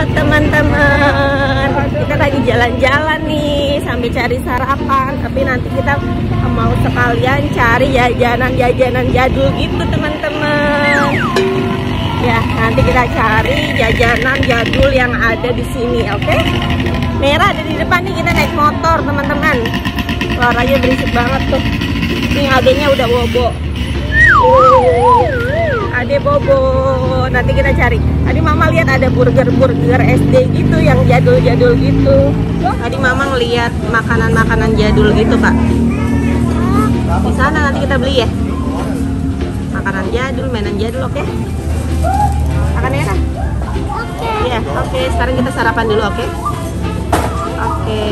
teman-teman, kita lagi jalan-jalan nih sambil cari sarapan. Tapi nanti kita mau sekalian cari jajanan-jajanan jadul gitu teman-teman. Ya, nanti kita cari jajanan jadul yang ada di sini, oke? Merah ada di depan nih, kita naik motor teman-teman. Suaranya berisik banget tuh. Ini adenya udah bobo. Ade bobo. Nanti kita cari. Tadi mama lihat ada burger SD gitu yang jadul-jadul gitu. Tadi mama ngeliat makanan-makanan jadul gitu, Kak. Di sana nanti kita beli ya. Makanan jadul, mainan jadul, oke? Makan ya, Kak? Oke. Iya, oke. Sekarang kita sarapan dulu, oke? Oke.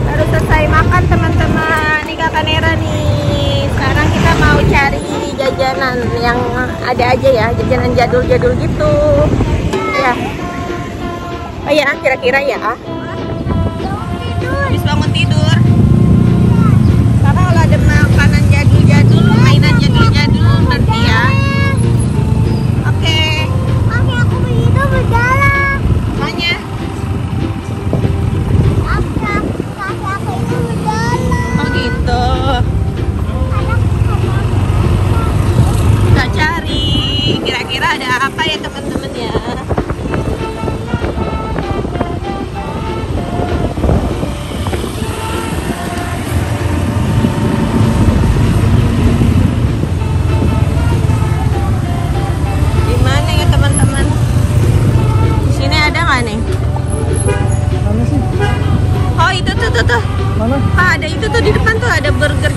Baru selesai makan teman-teman. Ini Kakak Nera nih. Sekarang kita mau cari jajanan yang ada aja ya, jajanan jadul-jadul gitu. Ya. Oh ya, kira-kira ya. Habis bangun tidur. Karena kalau ada makanan jadul-jadul, mainan jadul-jadul nanti ya. Oke. Oke, aku begitu berjalan. Mana? Aku itu berjalan. Oh gitu. Kita cari. Kira-kira ada apa ya teman-teman ya? Tuh. Mana? Ah, ada itu tuh di depan tuh ada burger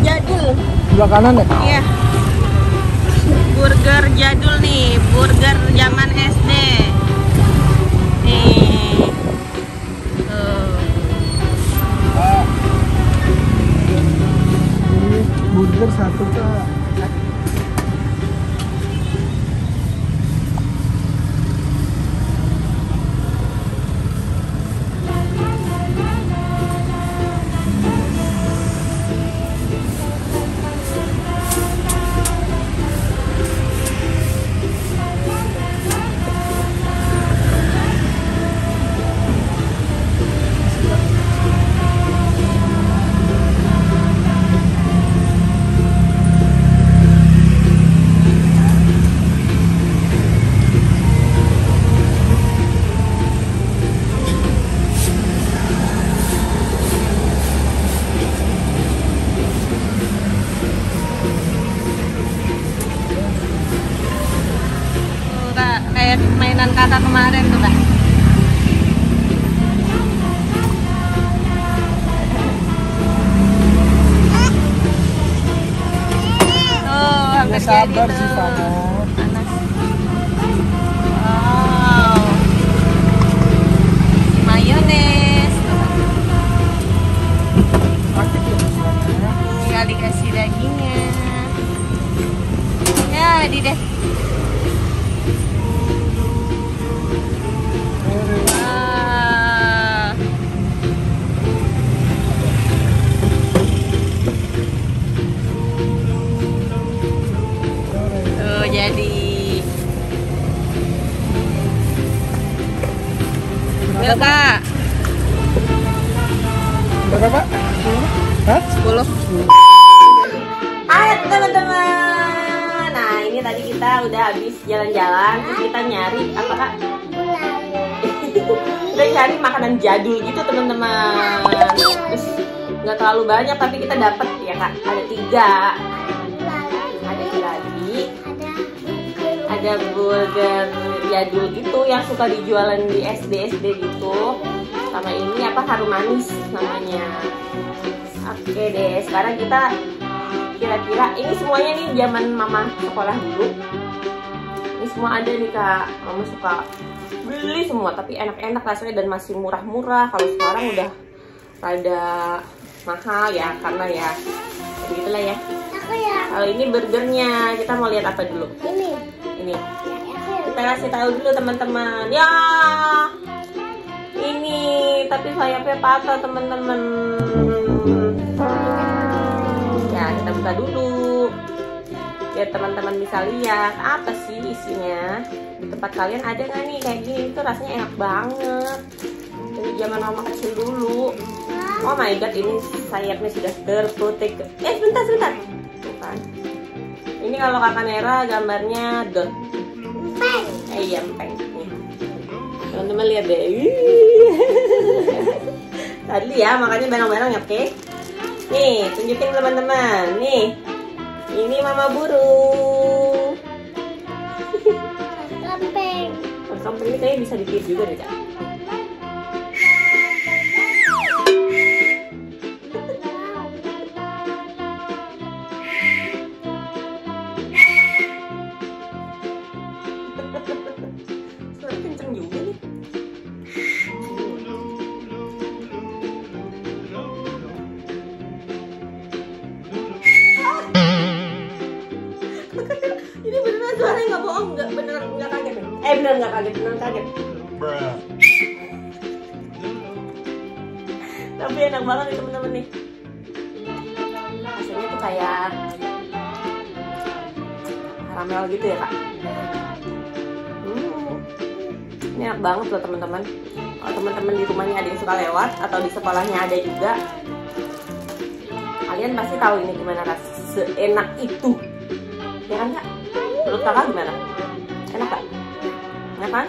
jadul. Sebelah kanan ya? Iya. Burger jadul nih, burger zaman SD. Nih. Tuh. Ini burger satu Kak. Kayak mainan kakak kemarin tuh, Kak. Tuh, hampir jadi Sabar tuh. sih sana. Panas. Wow. Mayones. Tinggal dikasih dagingnya. Ya, di deh. Jadi Kak. Berapa? Hah? 10. Hai teman-teman. Nah, ini tadi kita udah habis jalan-jalan, terus kita nyari apa, Kak? Udah cari makanan jadul gitu teman-teman. Terus nggak terlalu banyak tapi kita dapat ya, Kak. Ada 3. Ada lagi. Ada burger jadul gitu yang suka dijualan di SD gitu. Sama ini apa, harum manis namanya. Oke deh, sekarang kita kira-kira ini semuanya nih zaman mama sekolah dulu. Ini semua ada nih, Kak. Mama suka beli semua tapi enak-enak rasanya dan masih murah-murah. Kalau sekarang udah rada mahal ya, karena ya begitulah ya. Kalau ini burgernya, kita mau lihat apa dulu? Ini. Kita kasih tahu dulu teman-teman. Ya, ini tapi sayapnya patah teman-teman. Ya, kita buka dulu. biar teman-teman bisa lihat apa sih isinya. Di tempat kalian ada nggak nih kayak gini? Itu rasanya enak banget dari zaman mama kecil dulu. Oh my god, ini sayapnya sudah terputik. Sebentar. Bukan. Ini kalau kakak Nera gambarnya dot. Iya, empeng. Teman-teman lihat deh. Tadi ya, makanya bareng-bareng ya, oke? Nih, tunjukin teman-teman. Nih, ini mama burung. Lempeng. Kampung ini kayaknya bisa ditiup juga deh, Kak. Suara kenceng juga nih. Ini beneran suaranya nggak bohong, beneran nggak kaget. Beneran nggak kaget, beneran kaget. Tapi enak banget nih temen-temen nih. Rasanya tuh kayak karamel gitu ya, Kak. Ini enak banget loh teman-teman. Kalau teman-teman di rumahnya ada yang suka lewat atau di sekolahnya ada juga, kalian pasti tahu ini gimana rasanya, seenak itu. Ya kan, Kak? Menurut kakak gimana? Enak, Kak? Enak kan?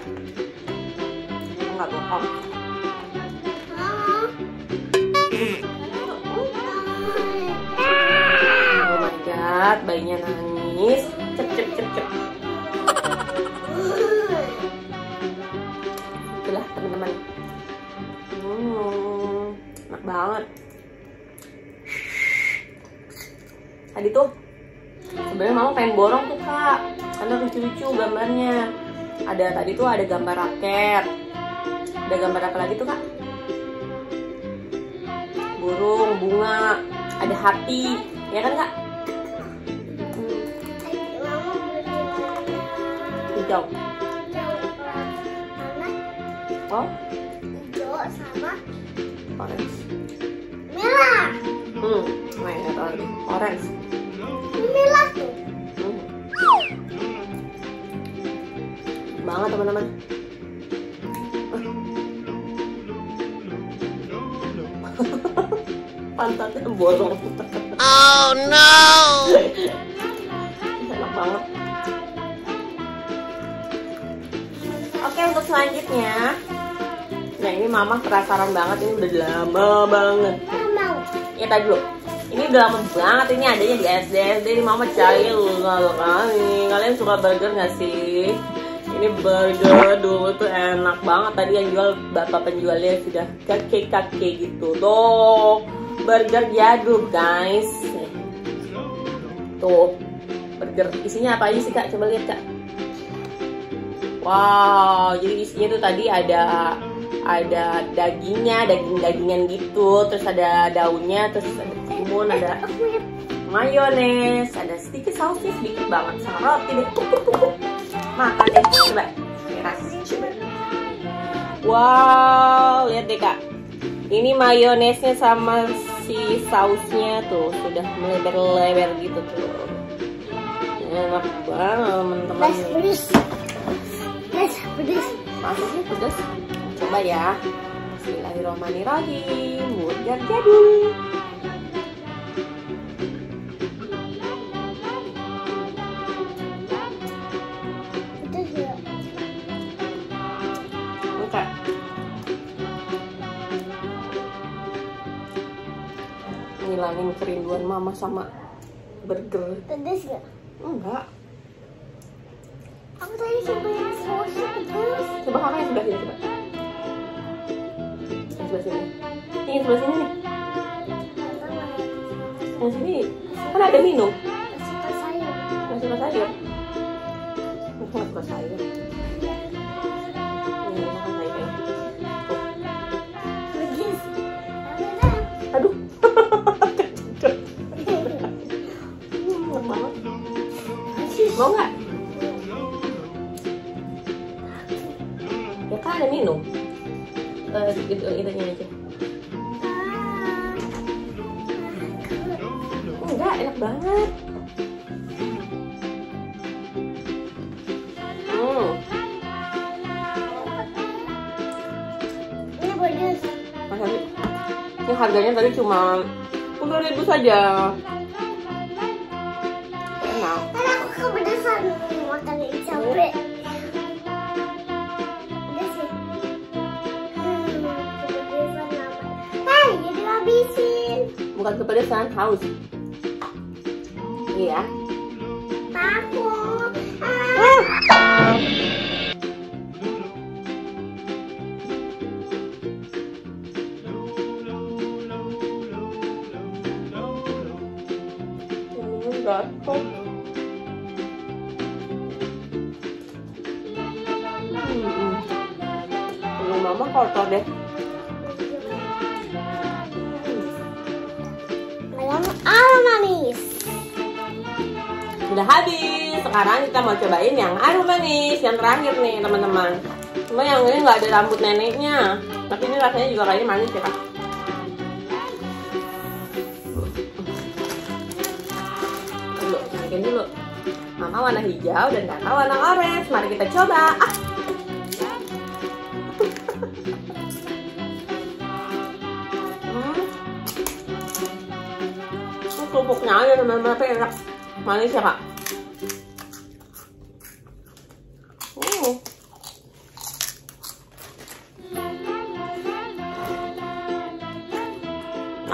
Enggak bohong. Oh my god, bayinya nangis. Cep. Itulah teman-teman. Enak banget. Tadi tuh sebenarnya mama pengen borong tuh, Kak, karena lucu-lucu gambarnya. Tadi tuh ada gambar raket. Ada gambar apa lagi tuh, Kak? Burung, bunga, ada hati, ya kan, Kak? Hijau. Oh? Hijau sama Orange. merah. Orange. Merah tuh. Banget teman-teman. Pantatnya bolong. Oh no. Enak banget. Oke, untuk selanjutnya, nah ini mama penasaran banget, ini udah lama banget. Mau. Ya tadi dulu. Ini udah lama banget, ini adanya di SD. Ini mama cari kali. Kalian suka burger nggak sih? Ini burger dulu tuh enak banget. Tadi yang jual bapak penjualnya sudah kakek gitu. Tuh, burger jadul guys. Tuh, burger isinya apa aja sih, Kak? Coba lihat, Kak. Wow, jadi isinya tuh tadi ada dagingnya, daging-dagingan gitu, terus ada daunnya, terus ada timun, ada mayones, ada sedikit sausnya, sedikit banget, sama roti deh. Makan deh, coba. Coba. Wow, lihat deh, Kak. Ini mayonesnya sama si sausnya tuh sudah melebar-lebar gitu tuh. Enak banget, teman-teman. Pedas. Masuknya pedas. Coba ya. Bismillahirrahmanirrahim. Burger jadul. Pedas ya. Oke. Ngilangin kerinduan mama sama burger. Pedas ya. Enggak. Aku tadi cobain sausnya pedas. Coba kakak yang sebelah sini, coba. Yang sebelah sini. Ini yang sebelah sini nih. Yang sini kan ada minum. Suka sayur. Nggak suka sayur. Nggak suka sayur. Ini makan sayur. Tuh. Pedas. Aduh. Enak banget. Mau nggak? Ya kan ada minum. Sedikit itunya aja. Enggak, enak banget. Ini harganya tadi cuma 10.000 saja. Enak. Karena aku kepedesan makan ini capek. Udah sih. Kepedesan apa? Hei, jadi habisin. Bukan kepedesan, haus. Iya. Takut. Jatuh. Mama kotor deh. Ayam manis. Udah habis. Sekarang kita mau cobain yang arum manis, yang terakhir nih teman-teman. Cuma yang ini nggak ada rambut neneknya, tapi ini rasanya juga kayaknya manis ya kak. Dulu, bikin dulu. Mama warna hijau dan kakak warna orange. Mari kita coba. Kerupuknya aja teman-teman, tapi enak, manis ya kak.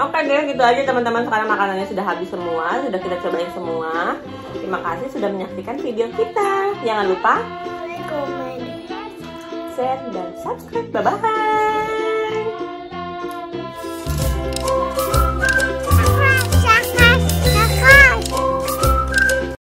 Oke deh, gitu aja teman-teman. Sekarang makanannya sudah habis semua, sudah kita cobain semua. Terima kasih sudah menyaksikan video kita. Jangan lupa Komen, share dan subscribe. Bye bye.